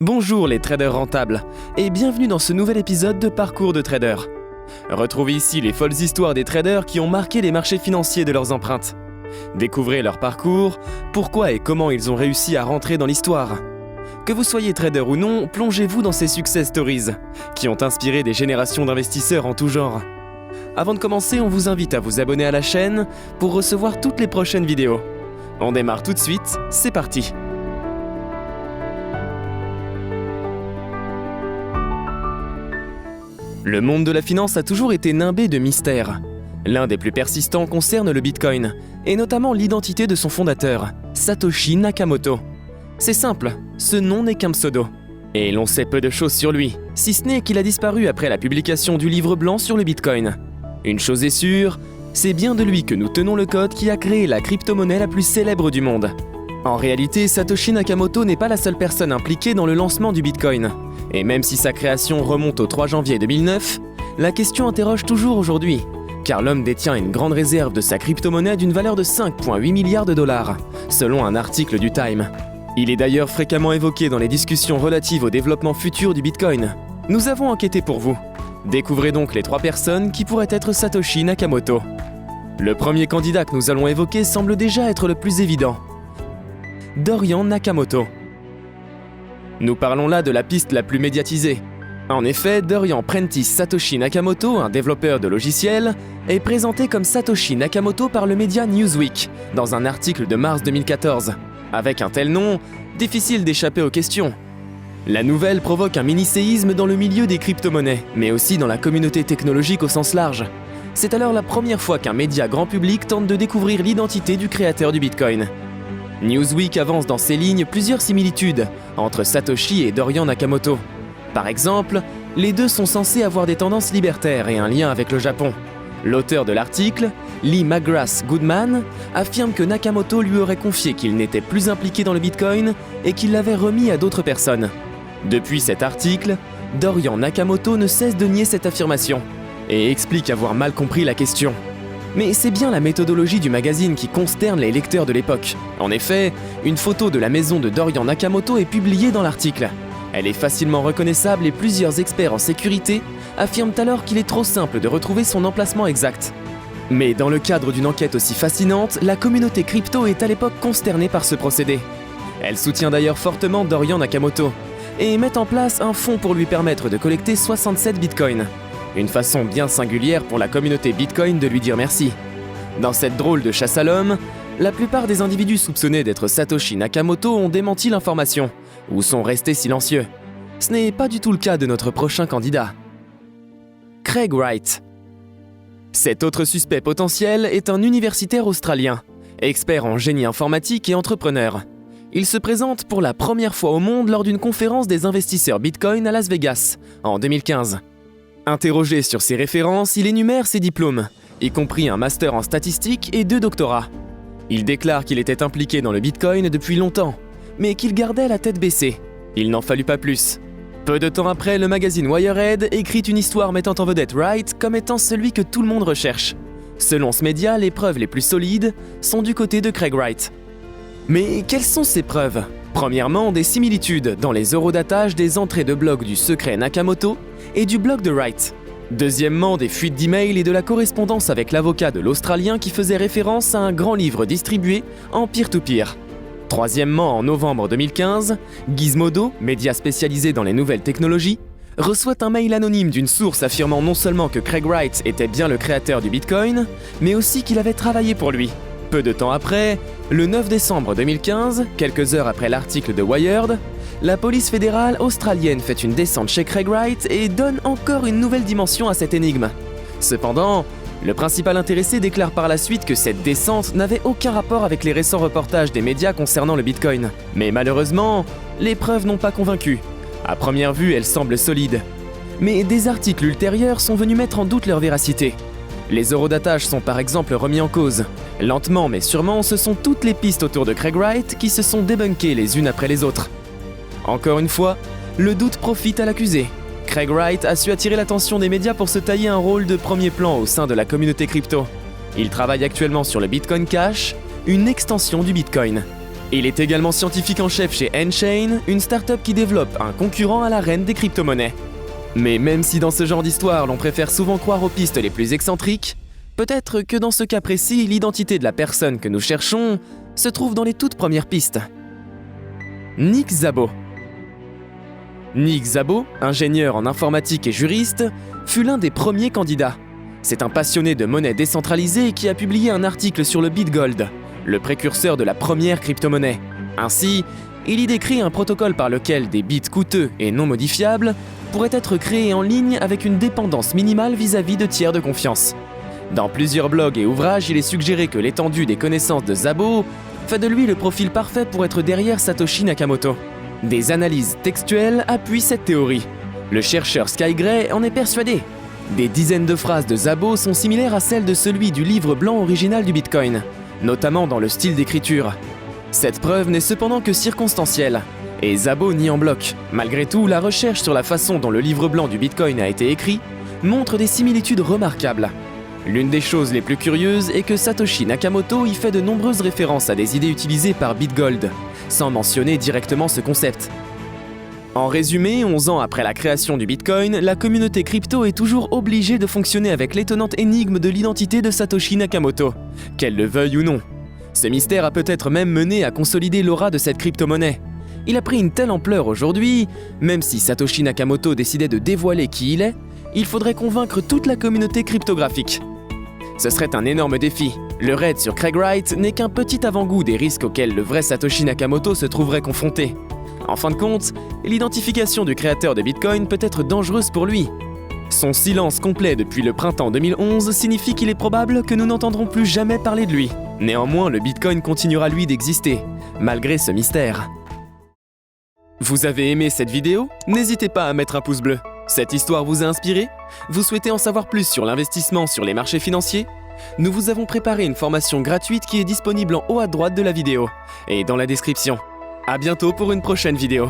Bonjour les traders rentables et bienvenue dans ce nouvel épisode de Parcours de trader. Retrouvez ici les folles histoires des traders qui ont marqué les marchés financiers de leurs empreintes. Découvrez leur parcours, pourquoi et comment ils ont réussi à rentrer dans l'histoire. Que vous soyez trader ou non, plongez-vous dans ces success stories qui ont inspiré des générations d'investisseurs en tout genre. Avant de commencer, on vous invite à vous abonner à la chaîne pour recevoir toutes les prochaines vidéos. On démarre tout de suite, c'est parti! Le monde de la finance a toujours été nimbé de mystères. L'un des plus persistants concerne le Bitcoin, et notamment l'identité de son fondateur, Satoshi Nakamoto. C'est simple, ce nom n'est qu'un pseudo. Et l'on sait peu de choses sur lui, si ce n'est qu'il a disparu après la publication du livre blanc sur le Bitcoin. Une chose est sûre, c'est bien de lui que nous tenons le code qui a créé la crypto-monnaie la plus célèbre du monde. En réalité, Satoshi Nakamoto n'est pas la seule personne impliquée dans le lancement du Bitcoin. Et même si sa création remonte au 3 janvier 2009, la question interroge toujours aujourd'hui, car l'homme détient une grande réserve de sa crypto-monnaie d'une valeur de 5,8 milliards de dollars, selon un article du Time. Il est d'ailleurs fréquemment évoqué dans les discussions relatives au développement futur du Bitcoin. Nous avons enquêté pour vous. Découvrez donc les 3 personnes qui pourraient être Satoshi Nakamoto. Le premier candidat que nous allons évoquer semble déjà être le plus évident. Dorian Nakamoto. Nous parlons là de la piste la plus médiatisée. En effet, Dorian Prentice Satoshi Nakamoto, un développeur de logiciels, est présenté comme Satoshi Nakamoto par le média Newsweek, dans un article de mars 2014. Avec un tel nom, difficile d'échapper aux questions. La nouvelle provoque un mini-séisme dans le milieu des crypto-monnaies, mais aussi dans la communauté technologique au sens large. C'est alors la première fois qu'un média grand public tente de découvrir l'identité du créateur du Bitcoin. Newsweek avance dans ses lignes plusieurs similitudes entre Satoshi et Dorian Nakamoto. Par exemple, les deux sont censés avoir des tendances libertaires et un lien avec le Japon. L'auteur de l'article, Lee McGrath Goodman, affirme que Nakamoto lui aurait confié qu'il n'était plus impliqué dans le Bitcoin et qu'il l'avait remis à d'autres personnes. Depuis cet article, Dorian Nakamoto ne cesse de nier cette affirmation et explique avoir mal compris la question. Mais c'est bien la méthodologie du magazine qui consterne les lecteurs de l'époque. En effet, une photo de la maison de Dorian Nakamoto est publiée dans l'article. Elle est facilement reconnaissable et plusieurs experts en sécurité affirment alors qu'il est trop simple de retrouver son emplacement exact. Mais dans le cadre d'une enquête aussi fascinante, la communauté crypto est à l'époque consternée par ce procédé. Elle soutient d'ailleurs fortement Dorian Nakamoto et met en place un fonds pour lui permettre de collecter 67 bitcoins. Une façon bien singulière pour la communauté Bitcoin de lui dire merci. Dans cette drôle de chasse à l'homme, la plupart des individus soupçonnés d'être Satoshi Nakamoto ont démenti l'information, ou sont restés silencieux. Ce n'est pas du tout le cas de notre prochain candidat. Craig Wright. Cet autre suspect potentiel est un universitaire australien, expert en génie informatique et entrepreneur. Il se présente pour la première fois au monde lors d'une conférence des investisseurs Bitcoin à Las Vegas, en 2015. Interrogé sur ses références, il énumère ses diplômes, y compris un master en statistique et 2 doctorats. Il déclare qu'il était impliqué dans le Bitcoin depuis longtemps, mais qu'il gardait la tête baissée. Il n'en fallut pas plus. Peu de temps après, le magazine Wired écrit une histoire mettant en vedette Wright comme étant celui que tout le monde recherche. Selon ce média, les preuves les plus solides sont du côté de Craig Wright. Mais quelles sont ces preuves ? Premièrement, des similitudes dans les eurodatages des entrées de blog du secret Nakamoto et du blog de Wright. Deuxièmement, des fuites d'emails et de la correspondance avec l'avocat de l'Australien qui faisait référence à un grand livre distribué en peer-to-peer. Troisièmement, en novembre 2015, Gizmodo, média spécialisé dans les nouvelles technologies, reçoit un mail anonyme d'une source affirmant non seulement que Craig Wright était bien le créateur du Bitcoin, mais aussi qu'il avait travaillé pour lui. Peu de temps après, le 9 décembre 2015, quelques heures après l'article de Wired, la police fédérale australienne fait une descente chez Craig Wright et donne encore une nouvelle dimension à cette énigme. Cependant, le principal intéressé déclare par la suite que cette descente n'avait aucun rapport avec les récents reportages des médias concernant le Bitcoin. Mais malheureusement, les preuves n'ont pas convaincu. À première vue, elles semblent solides. Mais des articles ultérieurs sont venus mettre en doute leur véracité. Les eurodatages sont par exemple remis en cause. Lentement mais sûrement, ce sont toutes les pistes autour de Craig Wright qui se sont débunkées les unes après les autres. Encore une fois, le doute profite à l'accusé. Craig Wright a su attirer l'attention des médias pour se tailler un rôle de premier plan au sein de la communauté crypto. Il travaille actuellement sur le Bitcoin Cash, une extension du Bitcoin. Il est également scientifique en chef chez N-Chain, une start-up qui développe un concurrent à la reine des crypto-monnaies. Mais même si dans ce genre d'histoire l'on préfère souvent croire aux pistes les plus excentriques, peut-être que dans ce cas précis, l'identité de la personne que nous cherchons se trouve dans les toutes premières pistes. Nick Szabo. Nick Szabo, ingénieur en informatique et juriste, fut l'un des premiers candidats. C'est un passionné de monnaie décentralisée qui a publié un article sur le BitGold, le précurseur de la première crypto-monnaie. Ainsi, il y décrit un protocole par lequel des bits coûteux et non modifiables pourraient être créés en ligne avec une dépendance minimale vis-à-vis de tiers de confiance. Dans plusieurs blogs et ouvrages, il est suggéré que l'étendue des connaissances de Szabo fait de lui le profil parfait pour être derrière Satoshi Nakamoto. Des analyses textuelles appuient cette théorie. Le chercheur Sky Gray en est persuadé. Des dizaines de phrases de Szabo sont similaires à celles de celui du livre blanc original du Bitcoin, notamment dans le style d'écriture. Cette preuve n'est cependant que circonstancielle, et Szabo nie en bloc. Malgré tout, la recherche sur la façon dont le livre blanc du Bitcoin a été écrit montre des similitudes remarquables. L'une des choses les plus curieuses est que Satoshi Nakamoto y fait de nombreuses références à des idées utilisées par BitGold, sans mentionner directement ce concept. En résumé, 11 ans après la création du Bitcoin, la communauté crypto est toujours obligée de fonctionner avec l'étonnante énigme de l'identité de Satoshi Nakamoto, qu'elle le veuille ou non. Ce mystère a peut-être même mené à consolider l'aura de cette crypto-monnaie. Il a pris une telle ampleur aujourd'hui, même si Satoshi Nakamoto décidait de dévoiler qui il est, il faudrait convaincre toute la communauté cryptographique. Ce serait un énorme défi. Le raid sur Craig Wright n'est qu'un petit avant-goût des risques auxquels le vrai Satoshi Nakamoto se trouverait confronté. En fin de compte, l'identification du créateur de Bitcoin peut être dangereuse pour lui. Son silence complet depuis le printemps 2011 signifie qu'il est probable que nous n'entendrons plus jamais parler de lui. Néanmoins, le Bitcoin continuera lui d'exister, malgré ce mystère. Vous avez aimé cette vidéo? N'hésitez pas à mettre un pouce bleu. Cette histoire vous a inspiré? Vous souhaitez en savoir plus sur l'investissement sur les marchés financiers? Nous vous avons préparé une formation gratuite qui est disponible en haut à droite de la vidéo et dans la description. À bientôt pour une prochaine vidéo.